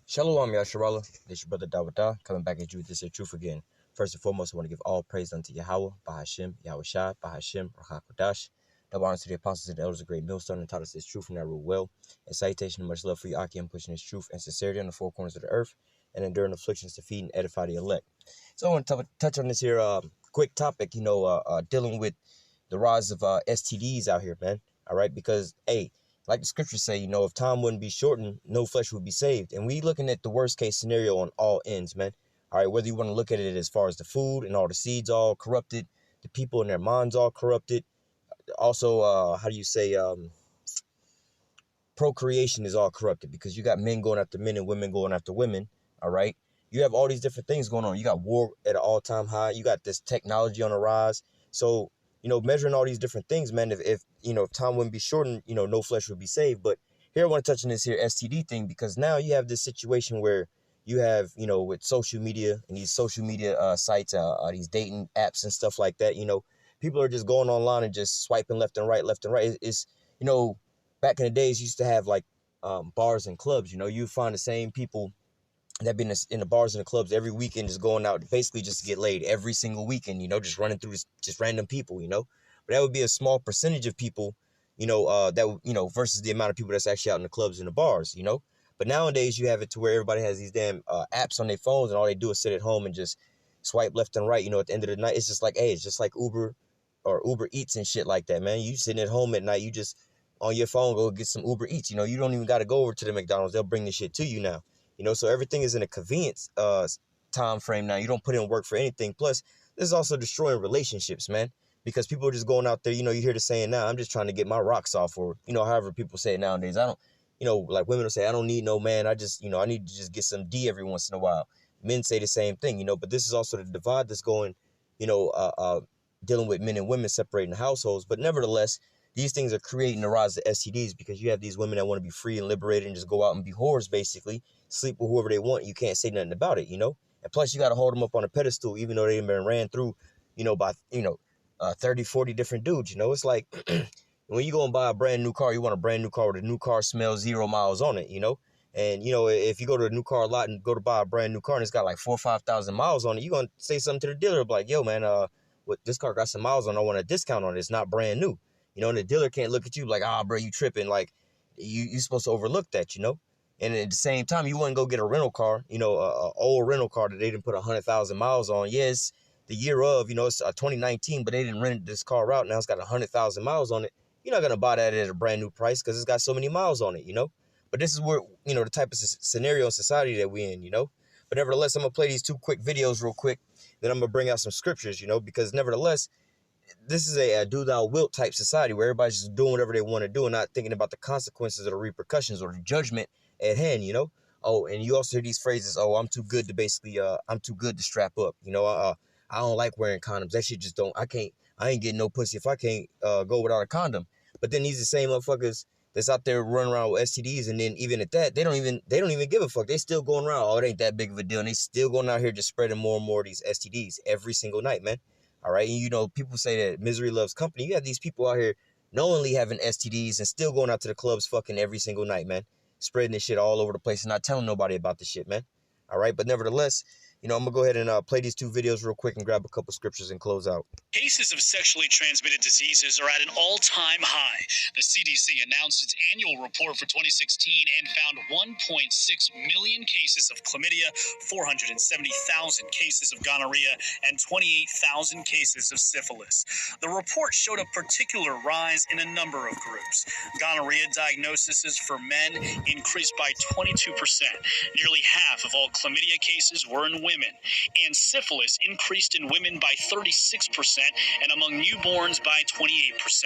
Shalom, Yasharallah. This your brother Dawada, coming back at you with this here truth again. First and foremost, I want to give all praise unto Yahweh, Bahashim, Yahweh Shai, Bahashim, Rachakodash. Double honor to the apostles and the elders of Great Millstone and taught us this truth and that rule well. And salutation and much love for you, Akim, pushing this truth and sincerity on the four corners of the earth and enduring afflictions to feed and edify the elect. So I want to touch on this here quick topic, dealing with the rise of STDs out here, man. All right, because, hey, like the scriptures say, if time wouldn't be shortened, no flesh would be saved. And we looking at the worst case scenario on all ends, man. All right, whether you want to look at it as far as the food and all the seeds all corrupted, the people in their minds all corrupted. Also, procreation is all corrupted because you got men going after men and women going after women. All right, you have all these different things going on. You got war at an all-time high. You got this technology on the rise. So, measuring all these different things, man, if time wouldn't be shortened, no flesh would be saved. But here I want to touch on this here STD thing, because now you have this situation where you have, with social media and these social media sites, these dating apps and stuff like that, people are just going online and just swiping left and right. It's, back in the days, you used to have like bars and clubs, you find the same people that been in the bars and the clubs every weekend, just going out basically just to get laid every single weekend, just running through just random people, but that would be a small percentage of people, versus the amount of people that's actually out in the clubs and the bars, but nowadays you have it to where everybody has these damn apps on their phones, and all they do is sit at home and just swipe left and right. At the end of the night, it's just like, hey, it's just like Uber or Uber Eats and shit like that, man. You sitting at home at night, you just on your phone go get some Uber Eats, you don't even got to go over to the McDonald's. They'll bring the shit to you now. So everything is in a convenience time frame now. You don't put in work for anything. Plus, this is also destroying relationships, man, because people are just going out there. You hear the saying now, I'm just trying to get my rocks off, or, however people say it nowadays. I don't, like women will say, I don't need no man. I just, I need to just get some D every once in a while. Men say the same thing, but this is also the divide that's going, dealing with men and women separating the households. But nevertheless, these things are creating the rise of STDs because you have these women that want to be free and liberated and just go out and be whores, basically, sleep with whoever they want. You can't say nothing about it, And plus, you got to hold them up on a pedestal, even though they've been ran through, by 30, 40 different dudes. It's like when you go and buy a brand new car, you want a brand new car where the new car smells 0 miles on it, And, if you go to a new car lot and go to buy a brand new car and it's got like 4,000 or 5,000 miles on it, you're going to say something to the dealer like, yo, man, what this car got some miles on, I want a discount on it. It's not brand new. And the dealer can't look at you like, bro, you tripping. Like, you supposed to overlook that, And at the same time, you wouldn't go get a rental car, a old rental car that they didn't put 100,000 miles on. Yes, the year of, it's 2019, but they didn't rent this car out. Now it's got 100,000 miles on it. You're not going to buy that at a brand new price because it's got so many miles on it, But this is where, the type of scenario and society that we in, But nevertheless, I'm going to play these 2 quick videos real quick. Then I'm going to bring out some scriptures, because nevertheless, this is a do thou wilt type society where everybody's just doing whatever they want to do and not thinking about the consequences or the repercussions or the judgment at hand, Oh, and you also hear these phrases, oh, I'm too good to strap up. I don't like wearing condoms. That shit just I ain't getting no pussy if I can't go without a condom. But then these the same motherfuckers that's out there running around with STDs, and then even at that, they don't even give a fuck. They still going around, oh, it ain't that big of a deal. And they still going out here just spreading more and more of these STDs every single night, man. All right. And, people say that misery loves company. You have these people out here knowingly having STDs and still going out to the clubs fucking every single night, man. Spreading this shit all over the place and not telling nobody about this shit, man. All right. But nevertheless, I'm going to go ahead and play these 2 videos real quick and grab a couple scriptures and close out. Cases of sexually transmitted diseases are at an all-time high. The CDC announced its annual report for 2016 and found 1.6 million cases of chlamydia, 470,000 cases of gonorrhea, and 28,000 cases of syphilis. The report showed a particular rise in a number of groups. Gonorrhea diagnoses for men increased by 22%. Nearly half of all chlamydia cases were in women, and syphilis increased in women by 36% and among newborns by 28%.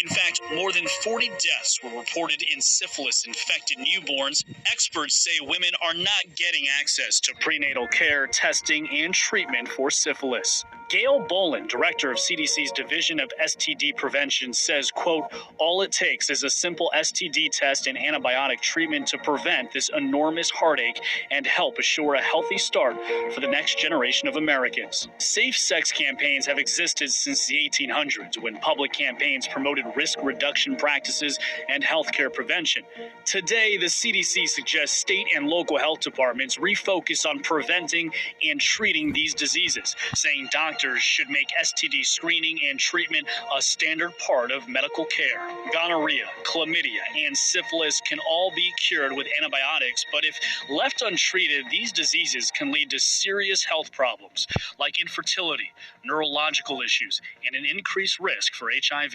In fact, more than 40 deaths were reported in syphilis-infected newborns. Experts say women are not getting access to prenatal care, testing, and treatment for syphilis. Gail Bolin, director of CDC's Division of STD Prevention, says, quote, all it takes is a simple STD test and antibiotic treatment to prevent this enormous heartache and help assure a healthy start for the next generation of Americans. Safe sex campaigns have existed since the 1800s when public campaigns promoted risk reduction practices and healthcare prevention. Today, the CDC suggests state and local health departments refocus on preventing and treating these diseases, saying doctors should make STD screening and treatment a standard part of medical care. Gonorrhea, chlamydia, and syphilis can all be cured with antibiotics, but if left untreated, these diseases can lead to serious health problems like infertility, neurological issues, and an increased risk for HIV.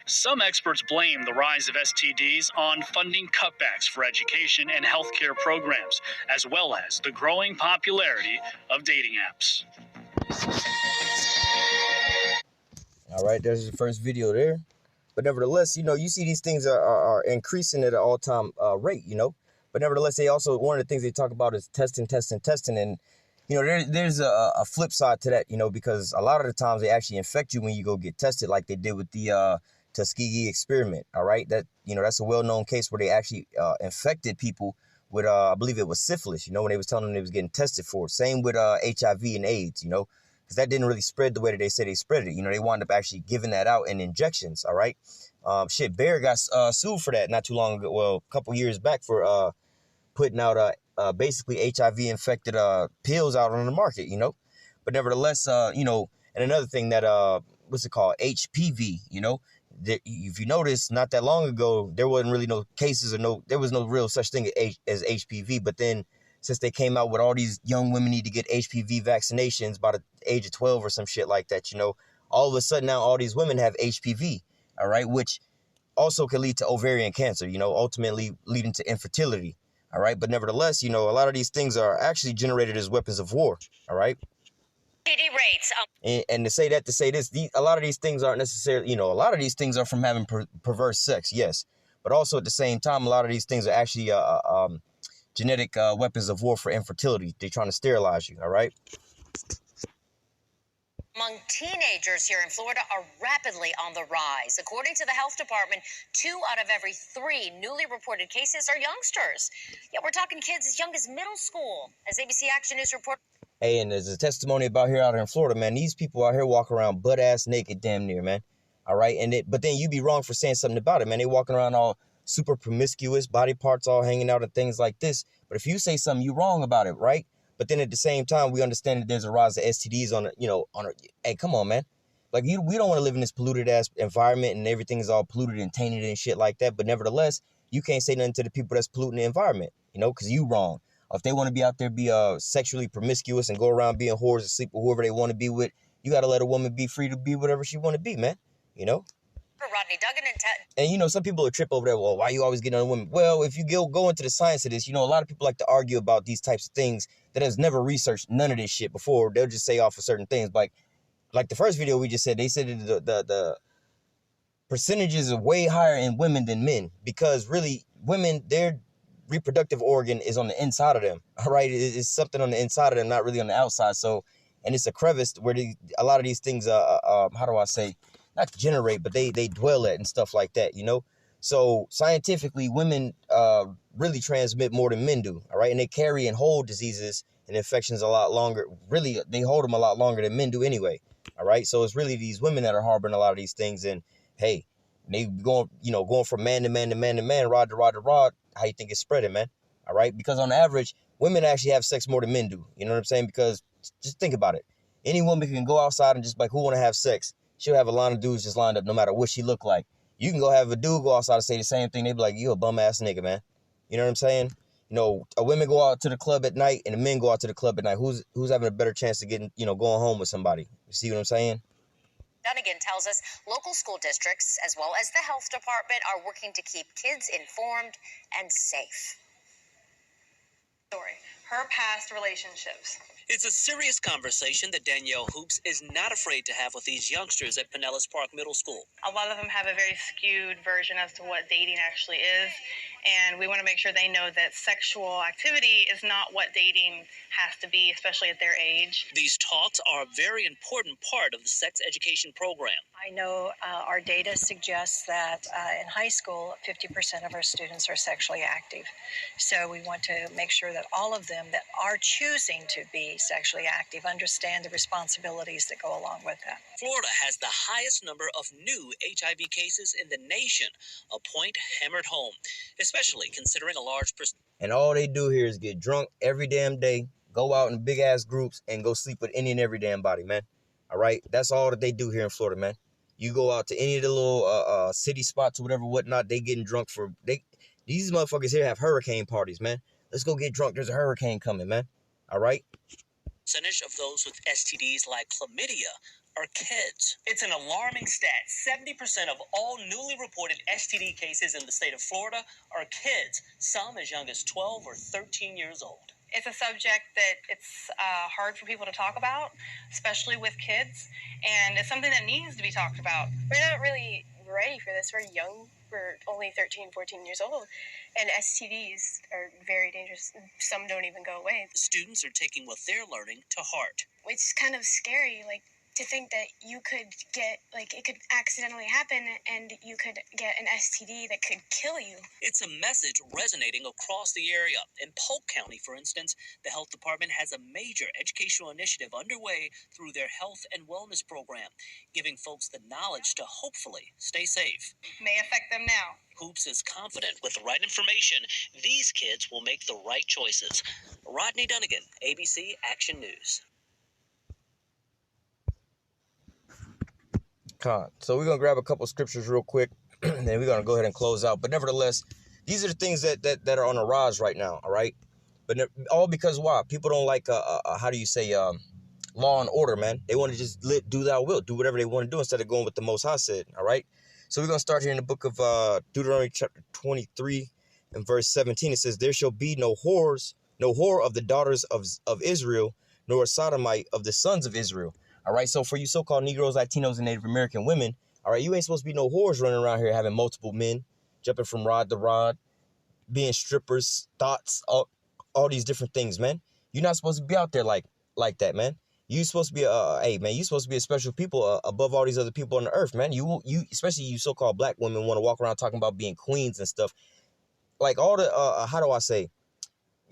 Some experts blame the rise of STDs on funding cutbacks for education and healthcare programs, as well as the growing popularity of dating apps. All right, there's the first video there. But nevertheless, you see these things are increasing at an all-time rate, But nevertheless, they also, one of the things they talk about is testing. And, there's a flip side to that, because a lot of the times they actually infect you when you go get tested, like they did with the Tuskegee experiment. All right, that's a well-known case where they actually infected people with, I believe it was syphilis, when they was telling them they was getting tested for it. Same with HIV and AIDS, because that didn't really spread the way that they said they spread it. They wound up actually giving that out in injections. All right. Bayer got sued for that not too long ago. Well, a couple years back for putting out basically HIV infected pills out on the market, But nevertheless, and another thing that what's it called? HPV, that if you notice, not that long ago, there wasn't really no cases or there was no real such thing as HPV. But then since they came out with all these young women need to get HPV vaccinations by the age of 12 or some shit like that, all of a sudden now all these women have HPV, all right, which also can lead to ovarian cancer, ultimately leading to infertility, all right. But nevertheless, a lot of these things are actually generated as weapons of war, all right. Rates. And to say this, a lot of these things aren't necessarily, a lot of these things are from having perverse sex, yes. But also at the same time, a lot of these things are actually genetic weapons of war for infertility. They're trying to sterilize you, all right? Among teenagers here in Florida are rapidly on the rise. According to the health department, 2 out of every 3 newly reported cases are youngsters. Yeah, we're talking kids as young as middle school. As ABC Action News reported. Hey, and there's a testimony out here in Florida, man. These people out here walk around butt-ass naked damn near, man. All right? But then you be wrong for saying something about it, man. They walking around all super promiscuous, body parts all hanging out and things like this. But if you say something, you wrong about it, right? But then at the same time, we understand that there's a rise of STDs hey, come on, man. Like, we don't want to live in this polluted-ass environment and everything's all polluted and tainted and shit like that. But nevertheless, you can't say nothing to the people that's polluting the environment, because you wrong. Or if they want to be out there, be sexually promiscuous and go around being whores and sleep with whoever they want to be with, you got to let a woman be free to be whatever she want to be, man, Rodney Duggan and some people are trip over there. Well, why you always getting on women? Well, if you go into the science of this, a lot of people like to argue about these types of things that has never researched none of this shit before. They'll just say off of certain things. Like the first video we just said, they said the percentages are way higher in women than men, because really women, their reproductive organ is on the inside of them. All right. It's something on the inside of them, not really on the outside. So, and it's a crevice where a lot of these things, how do I say, not generate, but they dwell at and stuff like that, So scientifically, women really transmit more than men do, all right? And they carry and hold diseases and infections a lot longer. Really, they hold them a lot longer than men do anyway, all right? So it's really these women that are harboring a lot of these things. And, hey, they going from man to man to man to man, rod to rod to rod. How you think it's spreading, man? All right? Because on average, women actually have sex more than men do. You know what I'm saying? Because just think about it. Any woman can go outside and just who want to have sex? She'll have a line of dudes just lined up no matter what she look like. You can go have a dude go outside and say the same thing. They be like, you a bum ass nigga, man. You know what I'm saying? A women go out to the club at night and the men go out to the club at night. Who's having a better chance of getting, going home with somebody? You see what I'm saying? Dunnigan tells us local school districts, as well as the health department, are working to keep kids informed and safe. Her past relationships. It's a serious conversation that Danielle Hoops is not afraid to have with these youngsters at Pinellas Park Middle School. A lot of them have a very skewed version as to what dating actually is, and we want to make sure they know that sexual activity is not what dating has to be, especially at their age. These talks are a very important part of the sex education program. I know our data suggests that in high school, 50% of our students are sexually active. So we want to make sure that all of them that are choosing to be sexually active understand the responsibilities that go along with that. Florida has the highest number of new HIV cases in the nation, a point hammered home, especially considering a large percentage. And all they do here is get drunk every damn day, go out in big ass groups, and go sleep with any and every damn body, man. All right? That's all that they do here in Florida, man. You go out to any of the little city spots or whatever, whatnot, they getting drunk for... These motherfuckers here have hurricane parties, man. Let's go get drunk. There's a hurricane coming, man. All right? Percentage of those with STDs like chlamydia are kids. It's an alarming stat. 70% of all newly reported STD cases in the state of Florida are kids, some as young as 12 or 13 years old. It's a subject that it's hard for people to talk about, especially with kids, and it's something that needs to be talked about. We're not really ready for this. We're young. We're only 13, 14 years old, and STDs are very dangerous. Some don't even go away. Students are taking what they're learning to heart. It's kind of scary, to think that you could get, it could accidentally happen and you could get an STD that could kill you. It's a message resonating across the area. In Polk County, for instance, the health department has a major educational initiative underway through their health and wellness program, giving folks the knowledge to hopefully stay safe. May affect them now. Hoops is confident with the right information, these kids will make the right choices. Rodney Dunnigan, ABC Action News. So we're going to grab a couple scriptures real quick, and we're going to go ahead and close out. But nevertheless, these are the things that are on the rise right now, all right? But all because why? People don't like, how do you say, law and order, man. They want to just do thou will, do whatever they want to do instead of going with the Most High said, all right? So we're going to start here in the book of Deuteronomy chapter 23 and verse 17. It says, there shall be no whore of the daughters of Israel, nor a sodomite of the sons of Israel. All right, so for you so-called Negroes, Latinos, and Native American women, all right, you ain't supposed to be no whores running around here having multiple men, jumping from rod to rod, being strippers, thoughts, all these different things, man. You're not supposed to be out there like that, man. You supposed to be hey, man, you supposed to be a special people above all these other people on the earth, man. You especially you so-called black women want to walk around talking about being queens and stuff. Like all the how do I say?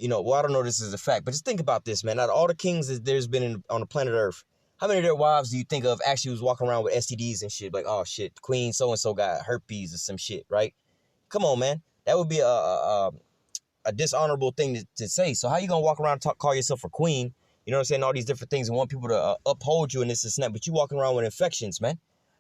I don't know if this is a fact, but just think about this, man. Out of all the kings that there's been on the planet Earth, how many of their wives do you think of actually was walking around with STDs and shit? Like, oh, shit, Queen so-and-so got herpes or some shit, right? Come on, man. That would be a dishonorable thing to say. So how you going to walk around and call yourself a queen, you know what I'm saying, all these different things and want people to uphold you and this and that, but you walking around with infections, man.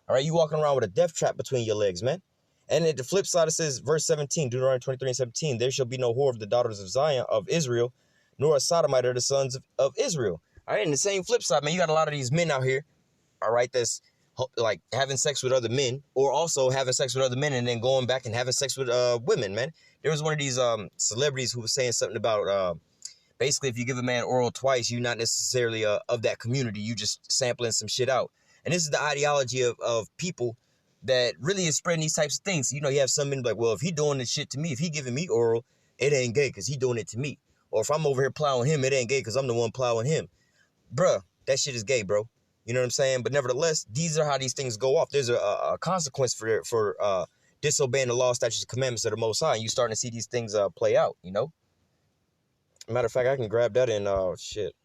All right, you walking around with a death trap between your legs, man. And at the flip side, it says, verse 17, Deuteronomy 23 and 17, there shall be no whore of the daughters of Zion, of Israel, nor a sodomite of the sons of Israel. All right, and the same flip side, man, you got a lot of these men out here, all right, that's like having sex with other men or also having sex with other men and then going back and having sex with women, man. There was one of these celebrities who was saying something about basically if you give a man oral twice, you're not necessarily of that community. You just sampling some shit out. And this is the ideology of people that really is spreading these types of things. You have some men like, well, if he doing this shit to me, if he giving me oral, it ain't gay because he doing it to me. Or if I'm over here plowing him, it ain't gay because I'm the one plowing him. Bruh, that shit is gay, bro. You know what I'm saying? But nevertheless, these are how these things go off. There's a consequence for disobeying the law, statutes, and commandments of the Most High. And you starting to see these things play out, Matter of fact, I can grab that in, shit.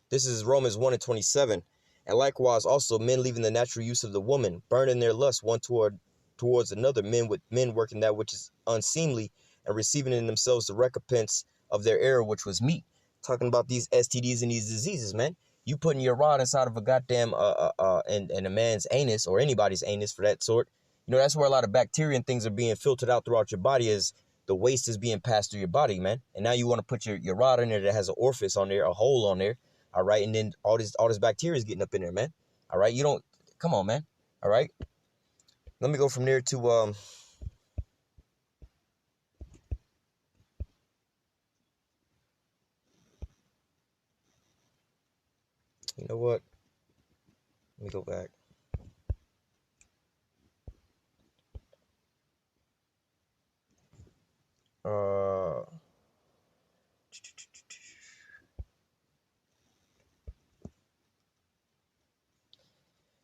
This is Romans 1 and 27. And likewise also men leaving the natural use of the woman, burning their lust one towards another, men working that which is unseemly, and receiving in themselves the recompense of their error, which was meat. Talking about these STDs and these diseases, man. You putting your rod inside of a goddamn and a man's anus, or anybody's anus for that sort. That's where a lot of bacteria and things are being filtered out throughout your body as the waste is being passed through your body, man. And now you want to put your rod in there that has an orifice on there, a hole on there, all right? And then all this bacteria is getting up in there, man. All right? Come on, man. All right? Let me go from there to You know what? Let me go back.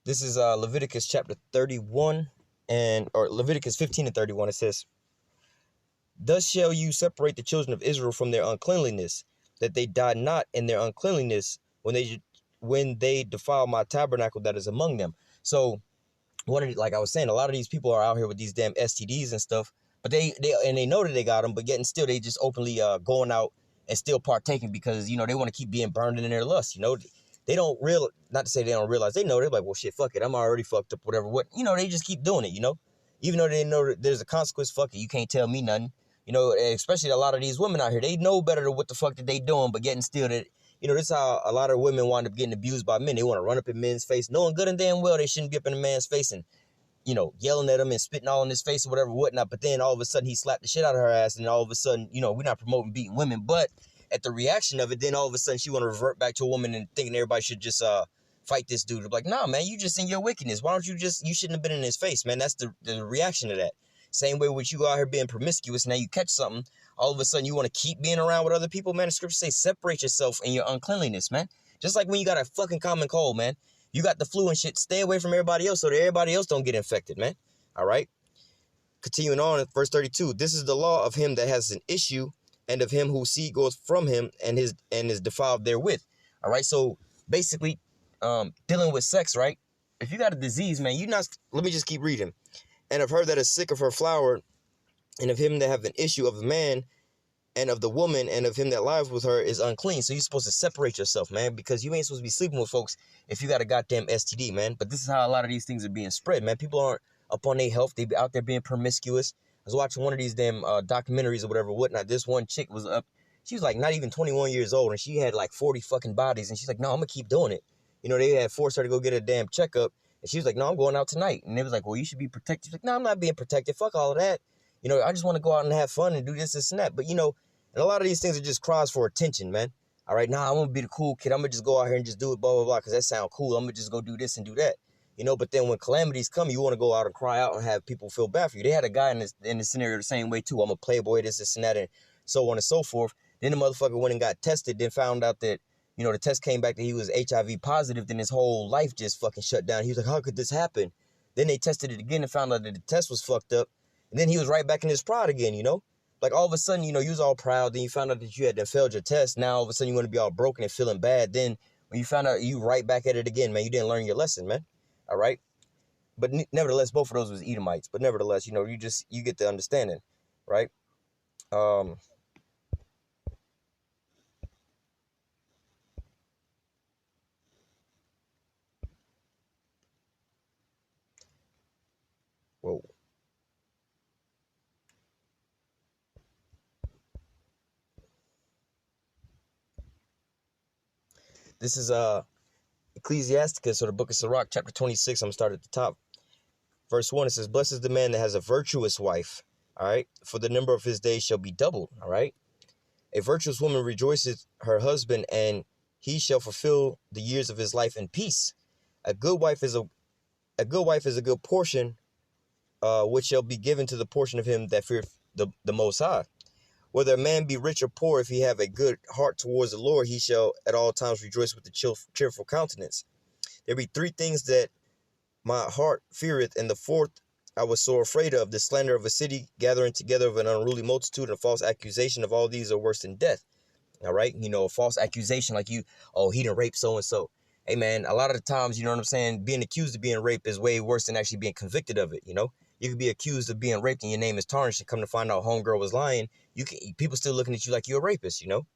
This is Leviticus chapter 31 or Leviticus 15 and 31. It says, "Thus shall you separate the children of Israel from their uncleanliness, that they die not in their uncleanliness when they defile my tabernacle that is among them." So, like I was saying, a lot of these people are out here with these damn STDs and stuff, but they know that they got them, but yet and still they just openly going out and still partaking because, you know, they want to keep being burned in their lust. You know, they don't not to say they don't realize, they know, they're like, well, shit, fuck it, I'm already fucked up, whatever. What, you know, they just keep doing it, you know, even though they know that there's a consequence. Fuck it, you can't tell me nothing, you know. Especially a lot of these women out here, they know better than what the fuck that they doing, but getting still that, you know, this is how a lot of women wind up getting abused by men. They want to run up in men's face, knowing good and damn well they shouldn't be up in a man's face and, you know, yelling at him and spitting all in his face or whatever, whatnot. But then all of a sudden he slapped the shit out of her ass, and all of a sudden, you know, we're not promoting beating women, but at the reaction of it, then all of a sudden she want to revert back to a woman and thinking everybody should just fight this dude. Like, nah, man, you just in your wickedness. Why don't you shouldn't have been in his face, man. That's the reaction to that. Same way with you out here being promiscuous. Now you catch something, all of a sudden you want to keep being around with other people, man. The scripture says separate yourself in your uncleanliness, man. Just like when you got a fucking common cold, man. You got the flu and shit. Stay away from everybody else so that everybody else don't get infected, man. All right. Continuing on at verse 32. This is the law of him that has an issue, and of him whose seed goes from him and is defiled therewith. All right. So basically, dealing with sex, right? If you got a disease, man, let me just keep reading. "And of her that is sick of her flower, and of him that have an issue of a man, and of the woman, and of him that lies with her is unclean." So you're supposed to separate yourself, man, because you ain't supposed to be sleeping with folks if you got a goddamn STD, man. But this is how a lot of these things are being spread, man. People aren't up on their health. They be out there being promiscuous. I was watching one of these damn documentaries or whatever, whatnot. This one chick was up. She was like not even 21 years old, and she had like 40 fucking bodies. And she's like, no, I'm going to keep doing it. You know, they had forced her to go get a damn checkup. And she was like, no, I'm going out tonight. And they was like, well, you should be protected. She's like, no, I'm not being protected. Fuck all of that. You know, I just want to go out and have fun and do this and that. But, you know, and a lot of these things are just cries for attention, man. All right, nah, I'm going to be the cool kid. I'm going to just go out here and just do it, blah, blah, blah, because that sounds cool. I'm going to just go do this and do that. You know, but then when calamities come, you want to go out and cry out and have people feel bad for you. They had a guy in this scenario the same way, too. I'm a playboy, this and that, and so on and so forth. Then the motherfucker went and got tested, then found out that, you know, the test came back that he was HIV positive. Then his whole life just fucking shut down. He was like, how could this happen? Then they tested it again and found out that the test was fucked up. And then he was right back in his pride again, you know? Like, all of a sudden, you know, you was all proud. Then you found out that you had failed your test. Now, all of a sudden, you want to be all broken and feeling bad. Then, when you found out, you right back at it again, man. You didn't learn your lesson, man. All right? But nevertheless, both of those was Edomites. But nevertheless, you know, you get the understanding, right? Whoa. This is Ecclesiasticus, or the book of Sirach, chapter 26. I'm going to start at the top. Verse 1, it says, blessed is the man that has a virtuous wife, all right? For the number of his days shall be doubled, all right? A virtuous woman rejoices her husband, and he shall fulfill the years of his life in peace. A good wife is a good portion, which shall be given to the portion of him that feareth the Most High. Whether a man be rich or poor, if he have a good heart towards the Lord, he shall at all times rejoice with a cheerful countenance. There be three things that my heart feareth, and the fourth I was so afraid of, the slander of a city, gathering together of an unruly multitude, and a false accusation. Of all these are worse than death. All right? You know, a false accusation like he done raped so-and-so. Hey, man, a lot of the times, you know what I'm saying, being accused of being raped is way worse than actually being convicted of it, you know? You could be accused of being raped and your name is tarnished, and come to find out homegirl was lying. People still looking at you like you're a rapist, you know?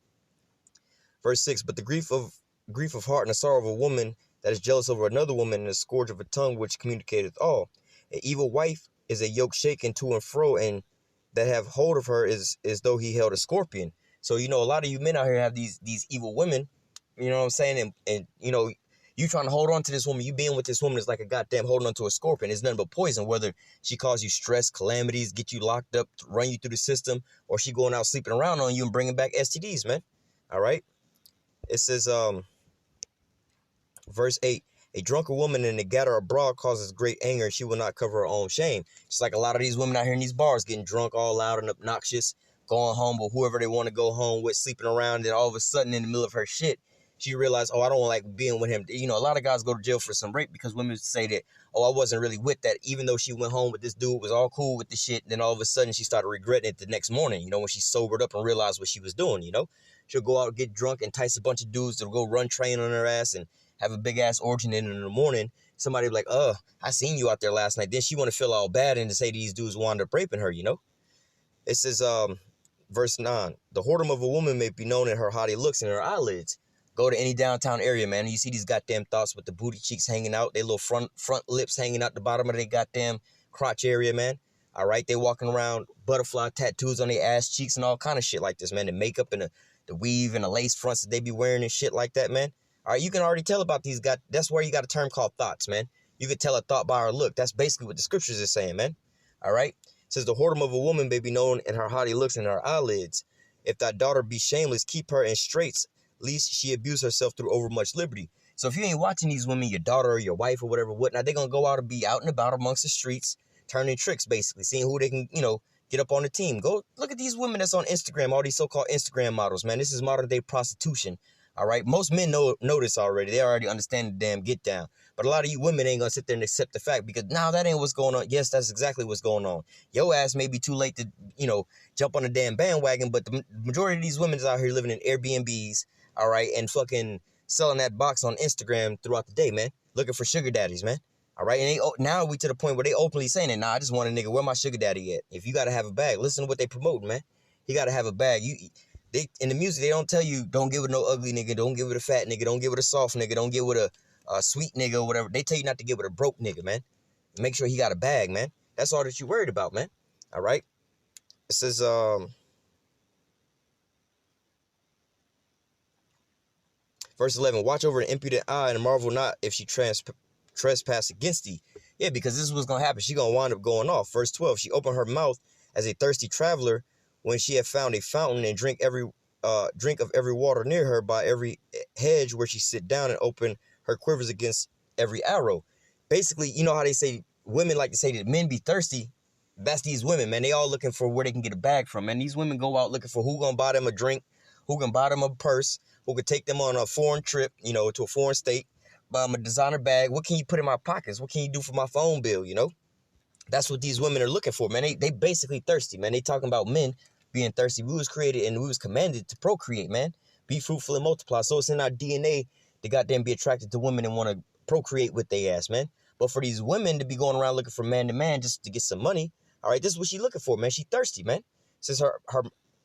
Verse 6, but the grief of heart and the sorrow of a woman that is jealous over another woman, and the scourge of a tongue which communicateth all. An evil wife is a yoke shaken to and fro, and that have hold of her is though he held a scorpion. So, you know, a lot of you men out here have these evil women, you know what I'm saying? And you know, you trying to hold on to this woman, you being with this woman is like a goddamn holding on to a scorpion. It's nothing but poison, whether she cause you stress, calamities, get you locked up, run you through the system, or she going out sleeping around on you and bringing back STDs, man. All right? It says, Verse 8, a drunken woman in the gutter abroad causes great anger, and she will not cover her own shame. It's like a lot of these women out here in these bars getting drunk, all loud and obnoxious, going home with whoever they want to go home with, sleeping around, and all of a sudden in the middle of her shit, she realized, oh, I don't like being with him. You know, a lot of guys go to jail for some rape because women say that, oh, I wasn't really with that, even though she went home with this dude, was all cool with the shit, and then all of a sudden she started regretting it the next morning, you know, when she sobered up and realized what she was doing, you know. She'll go out, get drunk, entice a bunch of dudes to go run train on her ass and have a big-ass orgy, and in the morning, somebody be like, I seen you out there last night. Then she want to feel all bad and to say these dudes wound up raping her, you know. It says, verse 9, the whoredom of a woman may be known in her haughty looks and her eyelids. Go to any downtown area, man, and you see these goddamn thoughts with the booty cheeks hanging out, they little front lips hanging out the bottom of their goddamn crotch area, man. All right, they walking around butterfly tattoos on their ass cheeks and all kind of shit like this, man. The makeup and the weave and the lace fronts that they be wearing and shit like that, man. All right, you can already tell about these guys. That's where you got a term called thoughts, man. You can tell a thought by her look. That's basically what the scriptures is saying, man. All right. It says the whoredom of a woman may be known in her haughty looks and her eyelids. If thy daughter be shameless, keep her in straits, lest she abuse herself through overmuch liberty. So if you ain't watching these women, your daughter or your wife or whatever, whatnot, they're going to go out and be out and about amongst the streets, turning tricks, basically, seeing who they can, you know, get up on the team. Go look at these women that's on Instagram, all these so-called Instagram models, man. This is modern day prostitution. All right. Most men know this already. They already understand the damn get down. But a lot of you women ain't going to sit there and accept the fact because now that ain't what's going on. Yes, that's exactly what's going on. Your ass may be too late to, you know, jump on the damn bandwagon. But the majority of these women is out here living in Airbnbs. All right. And fucking selling that box on Instagram throughout the day, man. Looking for sugar daddies, man. All right. And now we to the point where they openly saying it. Nah, I just want a nigga. Where my sugar daddy at? If you got to have a bag, listen to what they promoting, man. He got to have a bag. They in the music, they don't tell you don't give it no ugly nigga, don't give it a fat nigga, don't give it a soft nigga, don't give it a sweet nigga or whatever. They tell you not to give it a broke nigga, man. Make sure he got a bag, man. That's all that you worried about, man. All right. It says, verse 11, watch over an impudent eye and marvel not if she trespass against thee. Yeah, because this is what's going to happen. She going to wind up going off. Verse 12, she opened her mouth as a thirsty traveler when she had found a fountain and drink of every water near her by every hedge where she sit down and open her quivers against every arrow. Basically, you know how they say women like to say that men be thirsty. That's these women, man. They all looking for where they can get a bag from, man. These women go out looking for who gonna buy them a drink, who can buy them a purse, who could take them on a foreign trip, you know, to a foreign state, buy them a designer bag. What can you put in my pockets? What can you do for my phone bill, you know? That's what these women are looking for, man. They basically thirsty, man. They talking about men being thirsty. We was created and we was commanded to procreate, man. Be fruitful and multiply. So it's in our DNA to goddamn be attracted to women and want to procreate with their ass, man. But for these women to be going around looking for man to man just to get some money, all right, this is what she looking for, man. She thirsty, man. Says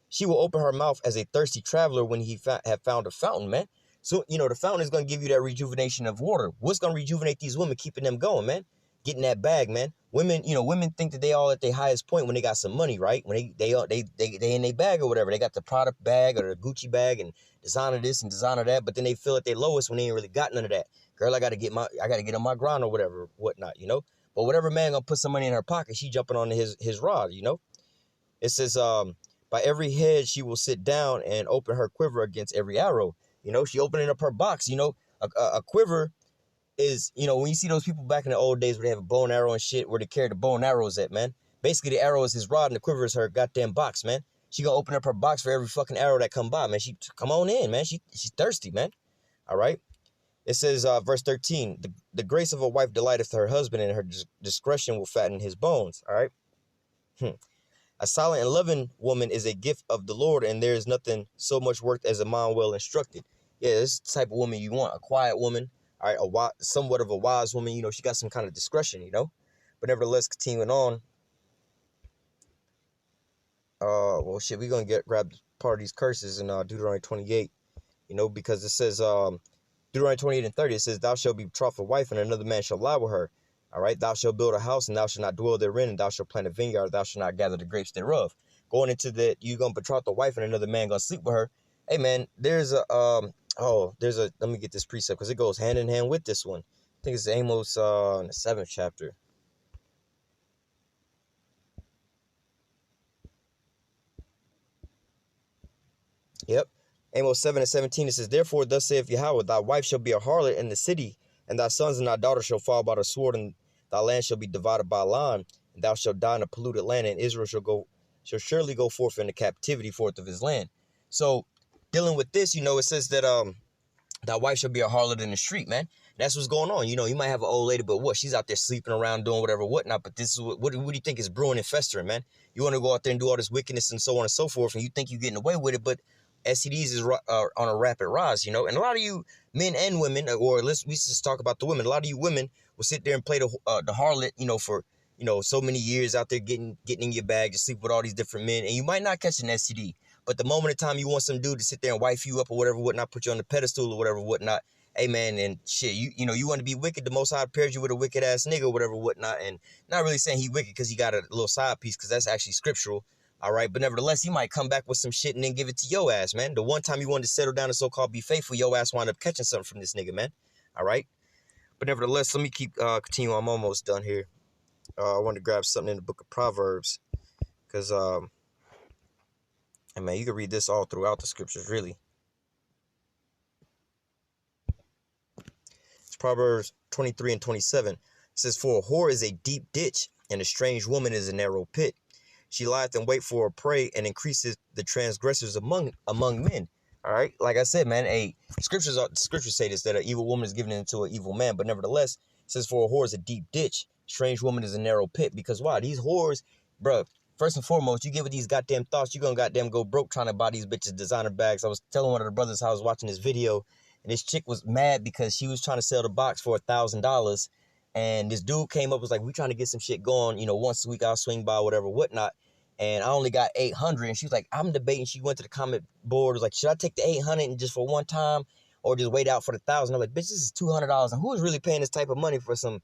she will open her mouth as a thirsty traveler when he have found a fountain, man. So, you know, the fountain is going to give you that rejuvenation of water. What's going to rejuvenate these women, keeping them going, man? Getting that bag, man. Women, you know, women think that they all at their highest point when they got some money, right? When they in their bag or whatever. They got the product bag or the Gucci bag and designer this and designer that, but then they feel at their lowest when they ain't really got none of that. Girl, I gotta get on my grind or whatever, whatnot, you know. But whatever man gonna put some money in her pocket, she jumping on his rod, you know. It says, by every head she will sit down and open her quiver against every arrow. You know, she opening up her box, you know. A quiver is, you know, when you see those people back in the old days where they have a bow and arrow and shit, where they carry the bow and arrows at, man. Basically, the arrow is his rod and the quiver is her goddamn box, man. She gonna open up her box for every fucking arrow that come by, man. She come on in, man. She's thirsty, man. All right. It says, verse 13, the grace of a wife delighteth her husband, and her discretion will fatten his bones. All right. A silent and loving woman is a gift of the Lord, and there is nothing so much worth as a mind well instructed. Yeah, this is the type of woman you want, a quiet woman. All right, somewhat of a wise woman, you know, she got some kind of discretion, you know. But nevertheless, continuing on. Well, shit, we're going to grab part of these curses in Deuteronomy 28, you know, because it says, Deuteronomy 28 and 30, it says, thou shalt be betrothed a wife, and another man shall lie with her. All right, thou shalt build a house, and thou shalt not dwell therein, and thou shalt plant a vineyard, thou shalt not gather the grapes thereof. Going into that, you're going to betroth a wife, and another man going to sleep with her. Hey, man, there's a, let me get this precept, because it goes hand in hand with this one. I think it's Amos in the 7th chapter. Yep. Amos 7:17, it says, therefore, thus saith Yahweh, thy wife shall be a harlot in the city, and thy sons and thy daughters shall fall by the sword, and thy land shall be divided by line, and thou shalt die in a polluted land, and Israel shall surely go forth into captivity forth of his land. So, dealing with this, it says that thy wife shall be a harlot in the street, man. That's what's going on. You might have an old lady, but what? She's out there sleeping around, doing whatever, whatnot. But this is what do you think is brewing and festering, man? You want to go out there and do all this wickedness and so on and so forth, and you think you're getting away with it, but STDs is on a rapid rise, And a lot of you men and women, or we just talk about the women. A lot of you women will sit there and play the harlot, for so many years out there getting in your bag to sleep with all these different men, and you might not catch an STD. But the moment of time you want some dude to sit there and wife you up or whatever, whatnot, put you on the pedestal or whatever, whatnot, hey man, and shit, you want to be wicked, the Most High pairs you with a wicked ass nigga or whatever, whatnot, and not really saying he wicked because he got a little side piece, because that's actually scriptural. All right, but nevertheless, he might come back with some shit and then give it to your ass, man. The one time you wanted to settle down and so-called be faithful, your ass wound up catching something from this nigga, man. All right, but nevertheless, let me continue. I'm almost done here. I wanted to grab something in the book of Proverbs, because and man, you can read this all throughout the scriptures, really. It's Proverbs 23:27. It says, for a whore is a deep ditch, and a strange woman is a narrow pit. She lieth in wait for a prey, and increases the transgressors among men. All right, like I said, man, scriptures say this, that an evil woman is given into an evil man, but nevertheless, it says for a whore is a deep ditch, strange woman is a narrow pit. Because why? These whores, bro. First and foremost, you get with these goddamn thoughts, you're gonna goddamn go broke trying to buy these bitches designer bags. I was telling one of the brothers how I was watching this video, and this chick was mad because she was trying to sell the box for $1,000. And this dude came up, was like, we trying to get some shit going, once a week I'll swing by, whatever, whatnot. And I only got 800. And she was like, I'm debating. She went to the comment board, was like, should I take the 800 and just for one time, or just wait out for the 1,000? I'm like, bitch, this is $200. And who is really paying this type of money for some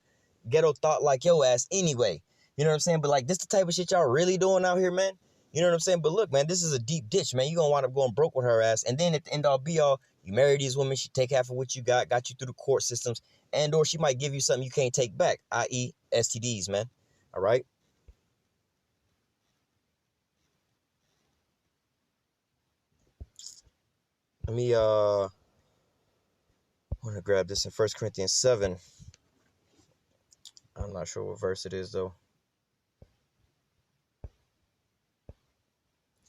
ghetto thought like your ass anyway? You know what I'm saying? But like, this the type of shit y'all really doing out here, man. You know what I'm saying? But look, man, this is a deep ditch, man. You're going to wind up going broke with her ass. And then at the end all be all, you marry these women, she take half of what you got you through the court systems, and or she might give you something you can't take back, i.e. STDs, man. All right? Let me, I want to grab this in 1 Corinthians 7. I'm not sure what verse it is, though.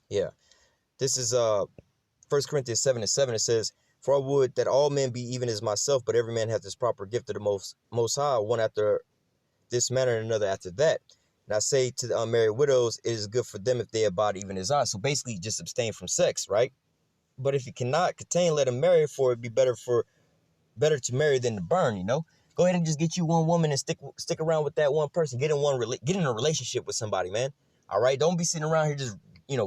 Yeah. This is 1 Corinthians 7:7. It says, for I would that all men be even as myself, but every man hath his proper gift of the most high, one after this manner and another after that. And I say to the unmarried widows, it is good for them if they abide even as I. So basically, just abstain from sex, right? But if you cannot contain, let him marry, for it be better to marry than to burn, Go ahead and just get you one woman and stick around with that one person. Get in a relationship with somebody, man. All right? Don't be sitting around here just,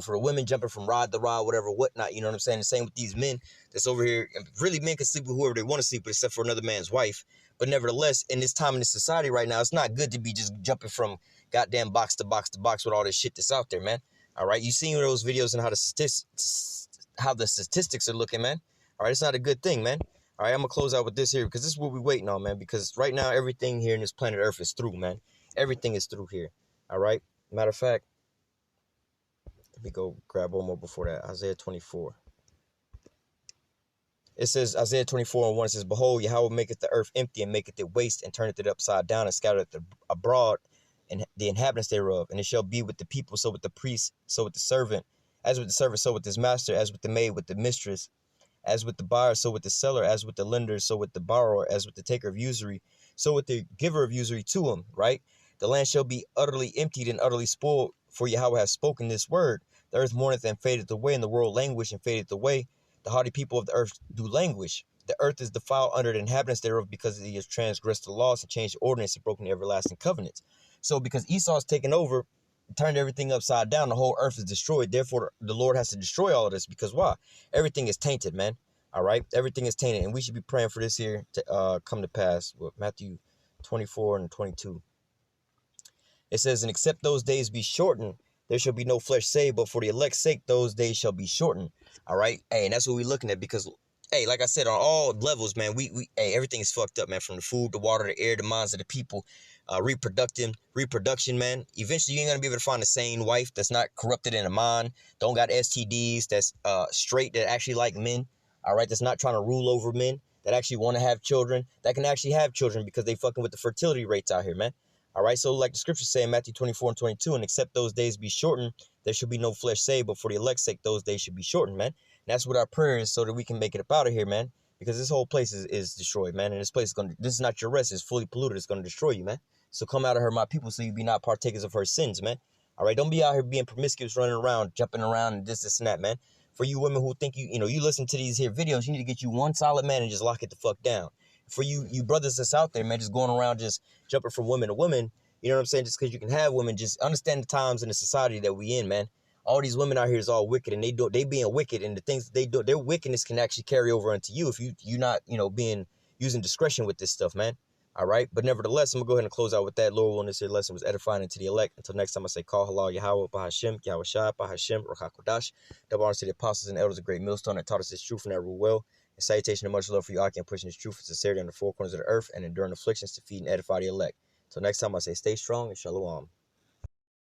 for the women jumping from rod to rod, whatever, whatnot. You know what I'm saying? The same with these men that's over here. Really, men can sleep with whoever they want to sleep with, except for another man's wife. But nevertheless, in this time in this society right now, it's not good to be just jumping from goddamn box to box to box with all this shit that's out there, man. All right? You seen those videos and how the statistics are looking, man. All right? It's not a good thing, man. All right? I'm going to close out with this here, because this is what we're waiting on, man. Because right now, everything here in this planet Earth is through, man. Everything is through here. All right? Matter of fact, let me go grab one more before that. Isaiah 24. It says, Isaiah 24:1, it says, behold, Yahweh maketh the earth empty, and maketh it waste, and turneth it upside down, and scattereth it abroad, and the inhabitants thereof. And it shall be with the people, so with the priest, so with the servant. As with the servant, so with his master. As with the maid, with the mistress. As with the buyer, so with the seller. As with the lender, so with the borrower. As with the taker of usury, so with the giver of usury to him, right? The land shall be utterly emptied and utterly spoiled, for Yahweh hath spoken this word. The earth mourneth and fadeth away, and the world languish and fadeth away. The haughty people of the earth do languish. The earth is defiled under the inhabitants thereof, because he has transgressed the laws and changed the ordinance and broken the everlasting covenants. So because Esau has taken over, turned everything upside down, the whole earth is destroyed. Therefore, the Lord has to destroy all of this, because why? Everything is tainted, man. All right? Everything is tainted, and we should be praying for this here to come to pass. With Matthew 24:22. It says, and except those days be shortened, there shall be no flesh saved, but for the elect's sake, those days shall be shortened. All right? Hey, and that's what we're looking at, because hey, like I said, on all levels, man, hey, everything is fucked up, man. From the food, the water, the air, the minds of the people, reproduction, man. Eventually, you ain't gonna be able to find a sane wife that's not corrupted in the mind, don't got STDs, that's straight, that actually like men, all right, that's not trying to rule over men, that actually want to have children, that can actually have children because they fucking with the fertility rates out here, man. All right, so like the scriptures say in Matthew 24 and 22, and except those days be shortened, there should be no flesh saved, but for the elect's sake, those days should be shortened, man. And that's what our prayer is, so that we can make it up out of here, man. Because this whole place is destroyed, man. And this place this is not your rest. It's fully polluted. It's gonna destroy you, man. So come out of her, my people, so you be not partakers of her sins, man. All right, don't be out here being promiscuous, running around, jumping around, and this and that, man. For you women who think you listen to these here videos, you need to get you one solid man and just lock it the fuck down. For you brothers that's out there, man, just going around just jumping from women to women, you know what I'm saying? Just because you can have women, just understand the times and the society that we in, man. All these women out here is all wicked, and they being wicked, and the things that they do, their wickedness can actually carry over into you if you not, using discretion with this stuff, man. All right, but nevertheless, I'm gonna go ahead and close out with that. Lord willing, this here lesson was edifying into the elect. Until next time, I say, call halal Yahweh, Bahashem, Yahweh Shai, Bahashem, Rachakodash. Double honors to the apostles and elders of Great Millstone that taught us this truth and that rule well. And salutation and much love for you, Aki, and pushing this truth and sincerity on the four corners of the earth and enduring afflictions to feed and edify the elect. Till next time, I say, stay strong and shalom.